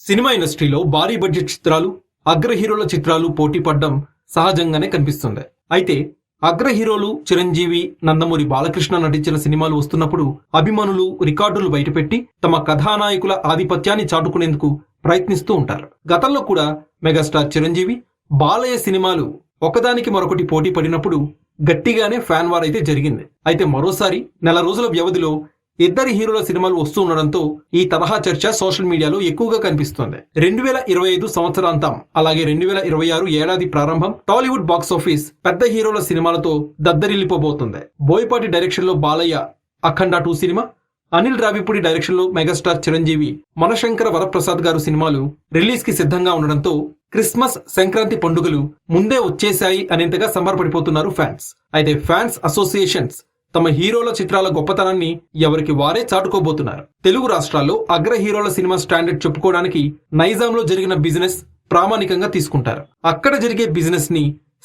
Cinema ఇండస్ట్రీలో భారీ budget చిత్రాలు, అగ్ర హీరోల చిత్రాలు పోటీ పడడం సహజంగానే కనిపిస్తుంది. అయితే అగ్ర హీరోలు చిరంజీవి, నందమూరి బాలకృష్ణ నటించిన సినిమాలు వస్తున్నప్పుడు అభిమానులు రికార్డులు బయటపెట్టి తమ కథానాయకుల ఆధిపత్యాన్ని చాటుకునేందుకు ప్రయత్నిస్తూ ఉంటారు. గతంలో కూడా మెగాస్టార్ చిరంజీవి, బాలయ్య సినిమాలు ఒకదానికి మరొకటి పోటీ పడినప్పుడు గట్టిగానే ఫ్యాన్ వార్ అయితే జరిగింది. అయితే మరోసారి నెల రోజుల వ్యవధిలో ఇద్దరి హీరోల సినిమాలు వస్తూ ఉండడంతో ఈ తరహా చర్చ సోషల్ మీడియాలో ఎక్కువగా కనిపిస్తోంది. 2025 సంవత్సరాంతం అలాగే 2026 ఏడాది ప్రారంభం టాలీవుడ్ బాక్సాఫీస్ పెద్ద హీరోల సినిమాలతో దద్దరిల్లిపోబోతుంది. బోయపాటి డైరెక్షన్ లో బాలయ్య అఖండ 2 సినిమా, అనిల్ రావిపూడి డైరెక్షన్ లో మెగాస్టార్ చిరంజీవి మనశంకర వరప్రసాద్ గారు సినిమాలు రిలీజ్ కి సిద్ధంగా ఉండడంతో క్రిస్మస్, సంక్రాంతి పండుగలు ముందే వచ్చేశాయి అనేంతగా సంబరపడిపోతున్నారు ఫ్యాన్స్. అయితే ఫ్యాన్స్ అసోసియేషన్స్ తమ హీరోల చిత్రాల గొప్పతనాన్ని ఎవరికి వారే చాటుకోబోతున్నారు. తెలుగు రాష్ట్రాల్లో అగ్ర హీరోల సినిమా స్టాండర్డ్ చెప్పుకోవడానికి నైజాంలో జరిగిన బిజినెస్ ప్రామాణికంగా తీసుకుంటారు. అక్కడ జరిగే బిజినెస్ ని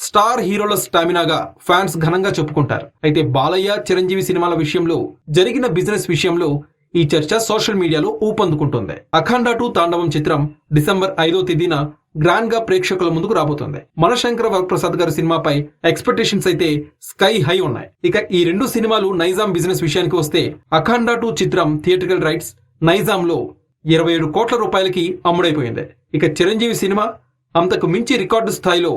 స్టార్ హీరోల స్టామినాగా ఫ్యాన్స్ ఘనంగా చెప్పుకుంటారు. అయితే బాలయ్య, చిరంజీవి సినిమాల విషయంలో జరిగిన బిజినెస్ విషయంలో ఈ చర్చ సోషల్ మీడియాలో ఊపందుకుంటుంది. అఖండ 2 తాండవం చిత్రం డిసెంబర్ 5వ తేదీన గ్రాండ్ గా ప్రేక్షకుల ముందుకు రాబోతోంది. మనశంకర వరప్రసాద్ గారి సినిమాపై ఎక్స్పెక్టేషన్స్ అయితే స్కై హై ఉన్నాయి. ఇక ఈ రెండు సినిమాలు నైజాం బిజినెస్ విషయానికి వస్తే అఖండ 2 చిత్రం థియేట్రికల్ రైట్స్ నైజాంలో 27 కోట్ల రూపాయలకి అమ్ముడైపోయింది. ఇక చిరంజీవి సినిమా అంతకు మించి రికార్డు స్థాయిలో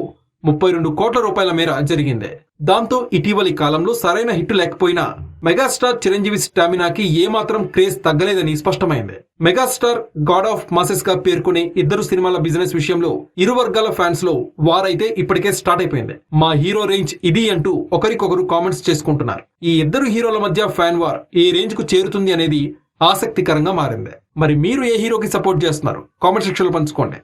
32 కోట్ల రూపాయల మేర జరిగింది. దాంతో ఇటీవలి కాలంలో సరైన హిట్ లేకపోయినా మెగాస్టార్ చిరంజీవి స్టామినాకి ఏమాత్రం క్రేజ్ తగ్గలేదని స్పష్టమైంది. మెగాస్టార్ గాడ్ ఆఫ్ మాసెస్ గా పేర్కొనే ఇద్దరు సినిమాల బిజినెస్ విషయంలో ఇరు వర్గాల ఫ్యాన్స్ లో వారైతే ఇప్పటికే స్టార్ట్ అయిపోయింది. మా హీరో రేంజ్ ఇది అంటూ ఒకరికొకరు కామెంట్స్ చేసుకుంటున్నారు. ఈ ఇద్దరు హీరోల మధ్య ఫ్యాన్ వార్ ఏ రేంజ్ కు చేరుతుంది అనేది ఆసక్తికరంగా మారింది. మరి మీరు ఏ హీరోకి సపోర్ట్ చేస్తున్నారు? కామెంట్ సెక్షన్ లో పంచుకోండి.